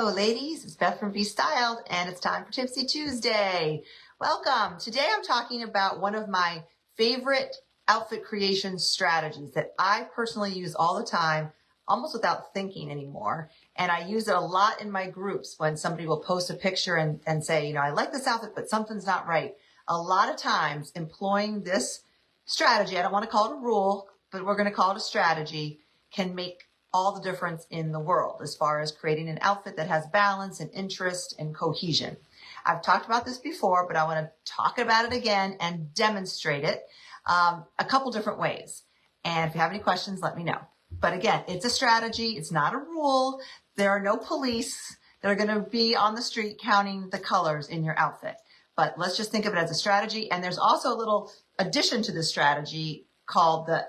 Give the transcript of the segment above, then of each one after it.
Hello, ladies. It's Beth from Be Styled, and it's time for Tipsy Tuesday. Welcome. Today I'm talking about one of my favorite outfit creation strategies that I personally use all the time, almost without thinking anymore. And I use it a lot in my groups when somebody will post a picture and say, I like this outfit, but something's not right. A lot of times employing this strategy, I don't want to call it a rule, but we're going to call it a strategy, can make all the difference in the world as far as creating an outfit that has balance and interest and cohesion. I've talked about this before, but I want to talk about it again and demonstrate it a couple different ways. And if you have any questions, let me know. But again, it's a strategy. It's not a rule. There are no police that are going to be on the street counting the colors in your outfit. But let's just think of it as a strategy. And there's also a little addition to this strategy called the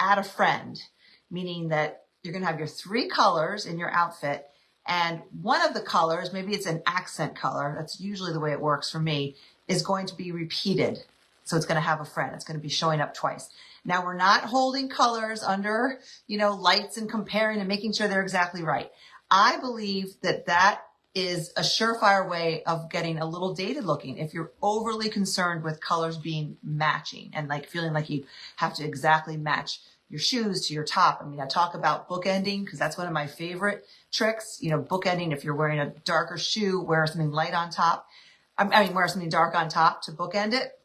add a friend, meaning that you're going to have your 3 colors in your outfit, and one of the colors, maybe it's an accent color, that's usually the way it works for me, is going to be repeated. So it's going to have a friend. It's going to be showing up twice. Now, we're not holding colors under, lights and comparing and making sure they're exactly right. I believe that that is a surefire way of getting a little dated looking. If you're overly concerned with colors being matching and feeling like you have to exactly match your shoes to your top. I talk about bookending because that's one of my favorite tricks. Bookending, if you're wearing a darker shoe, wear something light on top. Wear something dark on top to bookend it.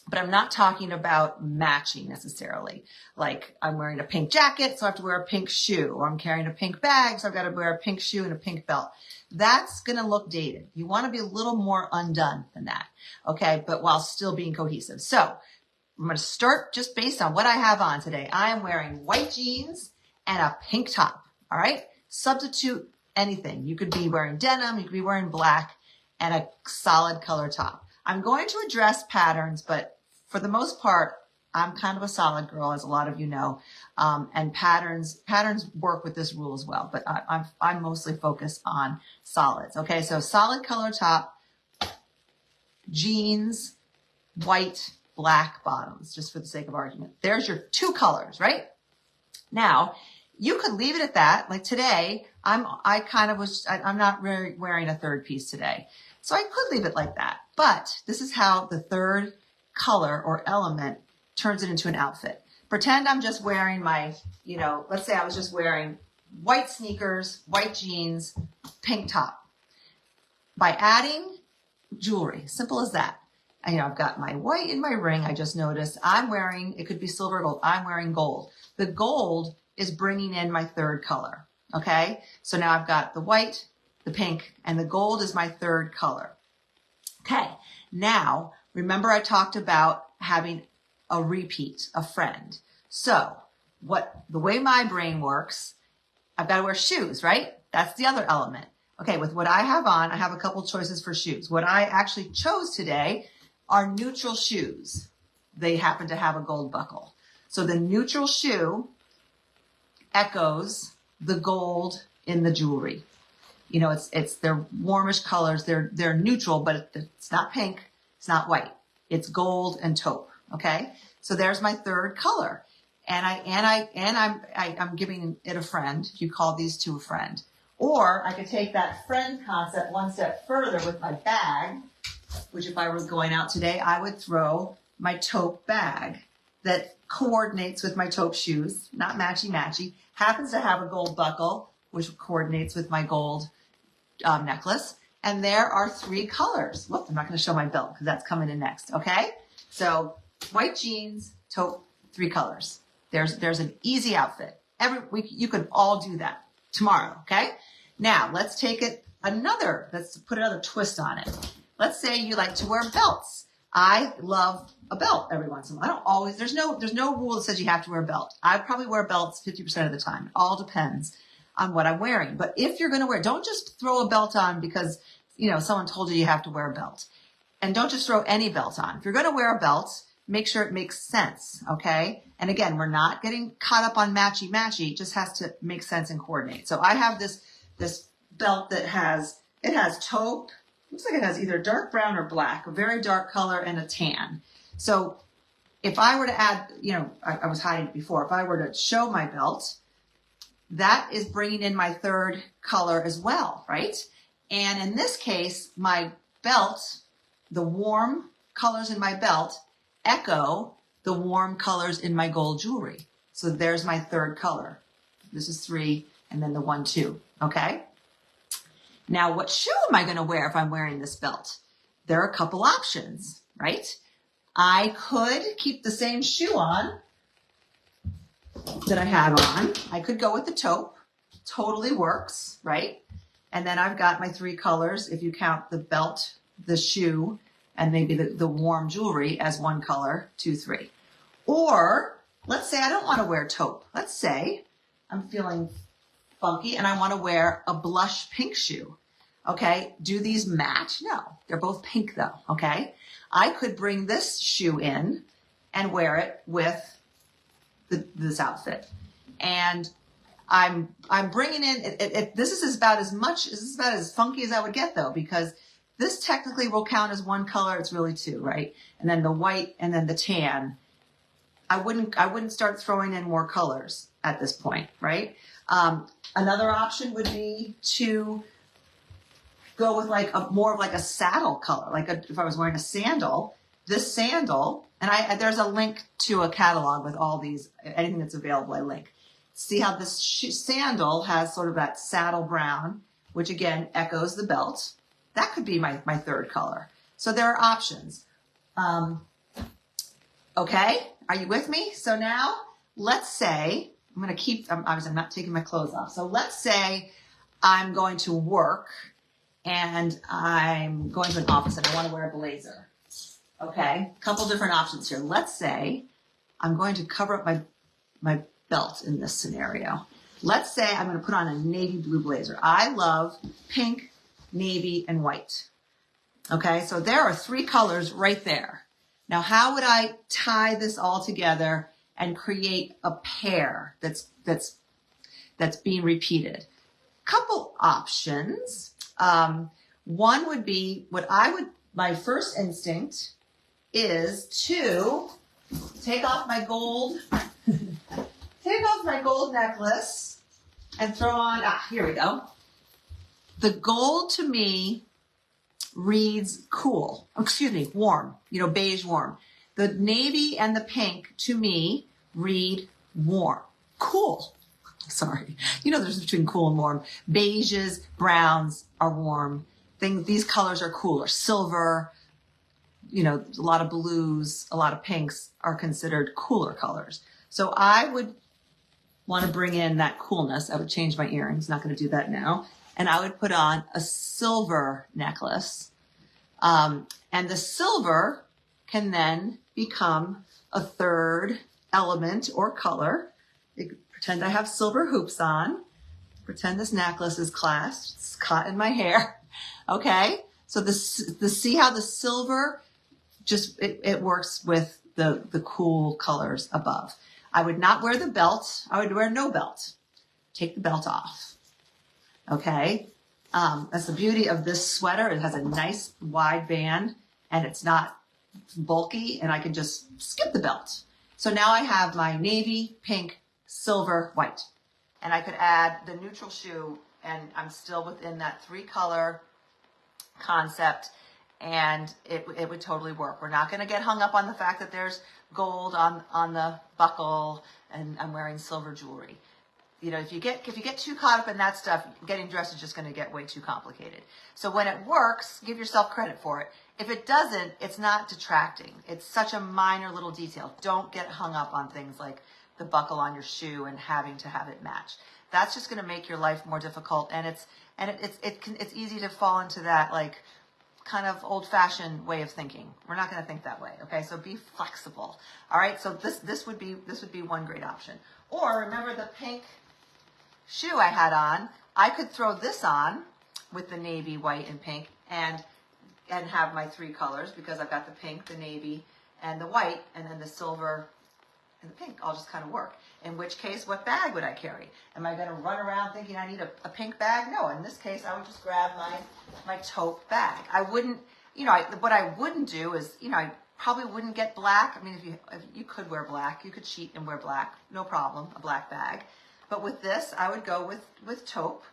But I'm not talking about matching necessarily. Like I'm wearing a pink jacket, so I have to wear a pink shoe. Or I'm carrying a pink bag, so I've got to wear a pink shoe and a pink belt. That's going to look dated. You want to be a little more undone than that. Okay, but while still being cohesive. So I'm going to start just based on what I have on today. I am wearing white jeans and a pink top. All right. Substitute anything. You could be wearing denim. You could be wearing black and a solid color top. I'm going to address patterns, but for the most part, I'm kind of a solid girl, as a lot of you know. And patterns work with this rule as well, but I'm mostly focused on solids. Okay. So solid color top, jeans, white, black bottoms, just for the sake of argument. There's your 2 colors, right? Now, you could leave it at that. Like today, I'm not really wearing a third piece today. So I could leave it like that. But this is how the third color or element turns it into an outfit. Pretend I'm just wearing my, let's say I was just wearing white sneakers, white jeans, pink top. By adding jewelry, simple as that. I've got my white in my ring. I just noticed I'm wearing, it could be silver or gold. I'm wearing gold. The gold is bringing in my third color. Okay. So now I've got the white, the pink, and the gold is my third color. Okay. Now, remember I talked about having a repeat, a friend. So the way my brain works, I've got to wear shoes, right? That's the other element. Okay. With what I have on, I have a couple choices for shoes. What I actually chose today are neutral shoes. They happen to have a gold buckle. So the neutral shoe echoes the gold in the jewelry. It's their warmish colors. They're neutral, but it's not pink. It's not white. It's gold and taupe. Okay. So there's my third color. And I'm giving it a friend. You call these 2 a friend. Or I could take that friend concept one step further with my bag, which if I were going out today, I would throw my taupe bag that coordinates with my taupe shoes, not matchy-matchy, happens to have a gold buckle, which coordinates with my gold necklace. And there are 3 colors. Whoops, I'm not going to show my belt because that's coming in next. Okay. So white jeans, taupe, 3 colors. There's an easy outfit. You could all do that tomorrow. Okay. Now let's take it let's put another twist on it. Let's say you like to wear belts. I love a belt every once in a while. I don't always, there's no rule that says you have to wear a belt. I probably wear belts 50% of the time. It all depends on what I'm wearing. But if you're going to wear, don't just throw a belt on because, someone told you have to wear a belt. And don't just throw any belt on. If you're going to wear a belt, make sure it makes sense. Okay. And again, we're not getting caught up on matchy-matchy. It just has to make sense and coordinate. So I have this belt that has taupe. Looks like it has either dark brown or black, a very dark color and a tan. So if I were to add, I was hiding it before. If I were to show my belt, that is bringing in my third color as well, right? And in this case, my belt, the warm colors in my belt echo the warm colors in my gold jewelry. So there's my third color. This is 3, and then the 1, 2, okay? Now, what shoe am I going to wear if I'm wearing this belt? There are a couple options, right? I could keep the same shoe on that I had on. I could go with the taupe. Totally works, right? And then I've got my 3 colors, if you count the belt, the shoe, and maybe the warm jewelry as 1 color, 2, 3. Or let's say I don't want to wear taupe. Let's say I'm feeling funky and I want to wear a blush pink shoe. Okay, do these match? No, they're both pink though, okay? I could bring this shoe in and wear it with this outfit. And I'm bringing in, this is about as funky as I would get though, because this technically will count as 1 color. It's really 2, right? And then the white and then the tan. I wouldn't start throwing in more colors at this point, right? Another option would be to go with like more of like a saddle color. Like if I was wearing a sandal, this sandal, and there's a link to a catalog with all these, anything that's available, I link. See how this sandal has sort of that saddle brown, which again echoes the belt. That could be my third color. So there are options. Okay, are you with me? So now let's say, obviously I'm not taking my clothes off. So let's say I'm going to work and I'm going to an office and I want to wear a blazer. Okay, a couple different options here. Let's say I'm going to cover up my belt in this scenario. Let's say I'm going to put on a navy blue blazer. I love pink, navy, and white. Okay, so there are 3 colors right there. Now, how would I tie this all together and create a pair that's being repeated? Couple options. One would be my first instinct is to take off my gold necklace and throw on, here we go. The gold to me reads cool, warm, beige warm. The navy and the pink to me read warm, cool. Sorry. There's between cool and warm. Beiges, browns are warm. These colors are cooler. Silver, a lot of blues, a lot of pinks are considered cooler colors. So I would want to bring in that coolness. I would change my earrings. Not going to do that now. And I would put on a silver necklace. And the silver can then become a third element or color. Pretend I have silver hoops on. Pretend this necklace is clasped. It's caught in my hair. Okay. So see how the silver just, it works with the cool colors above. I would not wear the belt. I would wear no belt. Take the belt off. Okay. That's the beauty of this sweater. It has a nice wide band and it's not bulky and I can just skip the belt. So now I have my navy, pink, silver, white. And I could add the neutral shoe and I'm still within that 3 color concept and it would totally work. We're not going to get hung up on the fact that there's gold on the buckle and I'm wearing silver jewelry. If you get too caught up in that stuff, getting dressed is just going to get way too complicated. So when it works, give yourself credit for it. If it doesn't, it's not detracting. It's such a minor little detail. Don't get hung up on things like the buckle on your shoe and having to have it match. That's just going to make your life more difficult. And it's easy to fall into that like kind of old-fashioned way of thinking. We're not going to think that way. Okay, so be flexible. All right, so this would be one great option. Or remember the pink shoe I had on, I could throw this on with the navy, white, and pink and have my 3 colors because I've got the pink, the navy, and the white, and then the silver and the pink all just kind of work. In which case, what bag would I carry? Am I going to run around thinking I need a pink bag? No, in this case, I would just grab my taupe bag. I wouldn't, what I wouldn't do is, I probably wouldn't get black. I mean, if you could wear black, you could cheat and wear black, no problem, a black bag. But with this, I would go with taupe.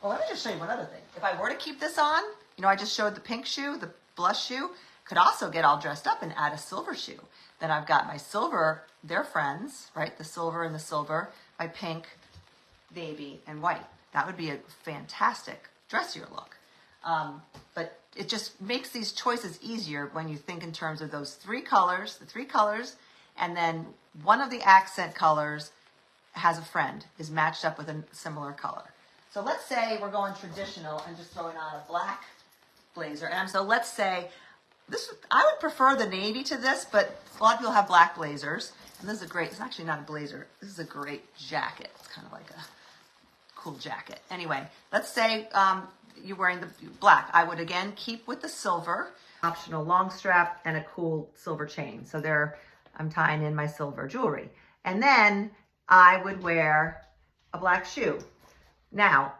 Well, let me just show you one other thing. If I were to keep this on, you know, I just showed the pink shoe, the blush shoe, could also get all dressed up and add a silver shoe. Then I've got my silver, they're friends, right? The silver and the silver, my pink, navy, and white. That would be a fantastic dressier look. But it just makes these choices easier when you think in terms of those three colors, the three colors, and then one of the accent colors has a friend, is matched up with a similar color. So let's say we're going traditional and just throwing on a black blazer. And so let's say this, I would prefer the navy to this, but a lot of people have black blazers. And this is a great, it's actually not a blazer. This is a great jacket. It's kind of like a cool jacket. Anyway, let's say you're wearing the black. I would again keep with the silver, optional long strap and a cool silver chain. So there, I'm tying in my silver jewelry. And then I would wear a black shoe. Now,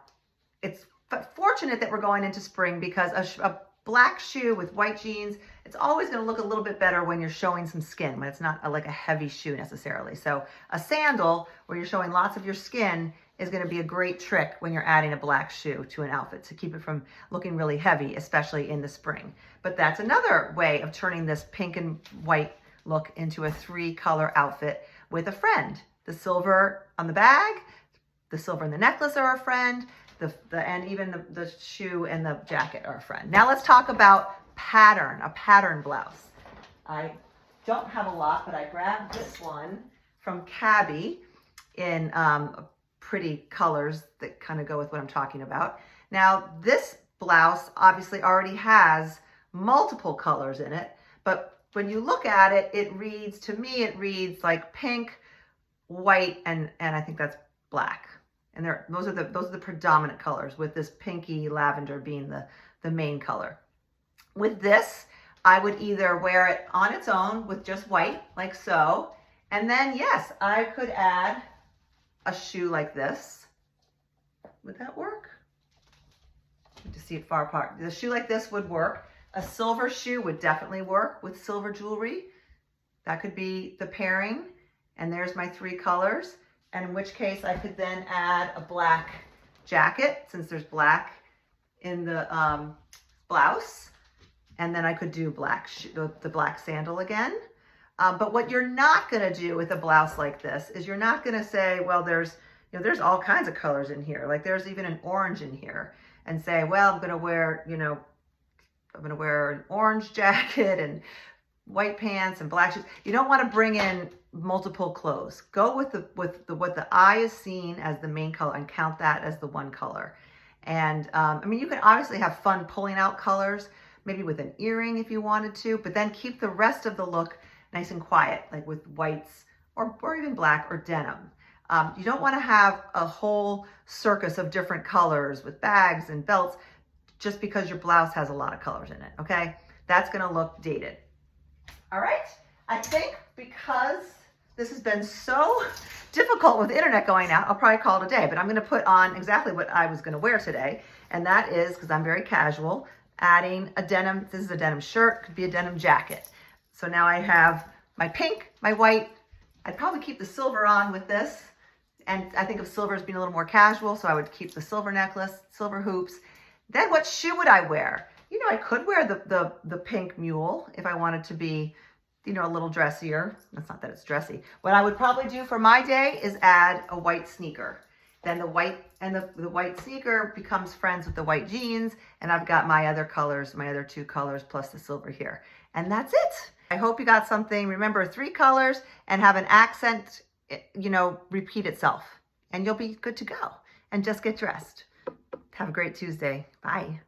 it's fortunate that we're going into spring because a black shoe with white jeans, it's always going to look a little bit better when you're showing some skin, when it's not like a heavy shoe necessarily. So a sandal where you're showing lots of your skin is going to be a great trick when you're adding a black shoe to an outfit to keep it from looking really heavy, especially in the spring. But that's another way of turning this pink and white look into a 3-color outfit with a friend. The silver on the bag, the silver in the necklace are a friend, and even the shoe and the jacket are a friend. Now let's talk about pattern, a pattern blouse. I don't have a lot, but I grabbed this one from Cabby in pretty colors that kind of go with what I'm talking about. Now this blouse obviously already has multiple colors in it, but when you look at it, it reads, to me, it reads like pink, white, and I think that's black. And those are the predominant colors, with this pinky lavender being the main color. With this, I would either wear it on its own with just white, like so. And then, yes, I could add a shoe like this. Would that work? To see it far apart. The shoe like this would work. A silver shoe would definitely work with silver jewelry. That could be the pairing. And there's my 3 colors. And in which case I could then add a black jacket, since there's black in the blouse. And then I could do the black sandal again. But what you're not gonna do with a blouse like this is you're not gonna say, well, there's all kinds of colors in here. Like there's even an orange in here, and say, well, I'm gonna wear an orange jacket and white pants and black shoes. You don't want to bring in multiple clothes. Go with what the eye is seeing as the main color and count that as the 1 color. And I mean, you can obviously have fun pulling out colors, maybe with an earring if you wanted to, but then keep the rest of the look nice and quiet, like with whites or even black or denim. You don't want to have a whole circus of different colors with bags and belts just because your blouse has a lot of colors in it, okay? That's going to look dated. All right, I think because this has been so difficult with the internet going out, I'll probably call it a day, but I'm going to put on exactly what I was going to wear today. And that is, because I'm very casual, adding a denim. This is a denim shirt, could be a denim jacket. So now I have my pink, my white. I'd probably keep the silver on with this. And I think of silver as being a little more casual, so I would keep the silver necklace, silver hoops. Then what shoe would I wear? You know, I could wear the pink mule if I wanted to be, you know, a little dressier. That's not that it's dressy. What I would probably do for my day is add a white sneaker. Then the white and the white sneaker becomes friends with the white jeans, and I've got my other colors, my other 2 colors plus the silver here. And that's it. I hope you got something. Remember, 3 colors and have an accent, you know, repeat itself, and you'll be good to go. And just get dressed. Have a great Tuesday. Bye.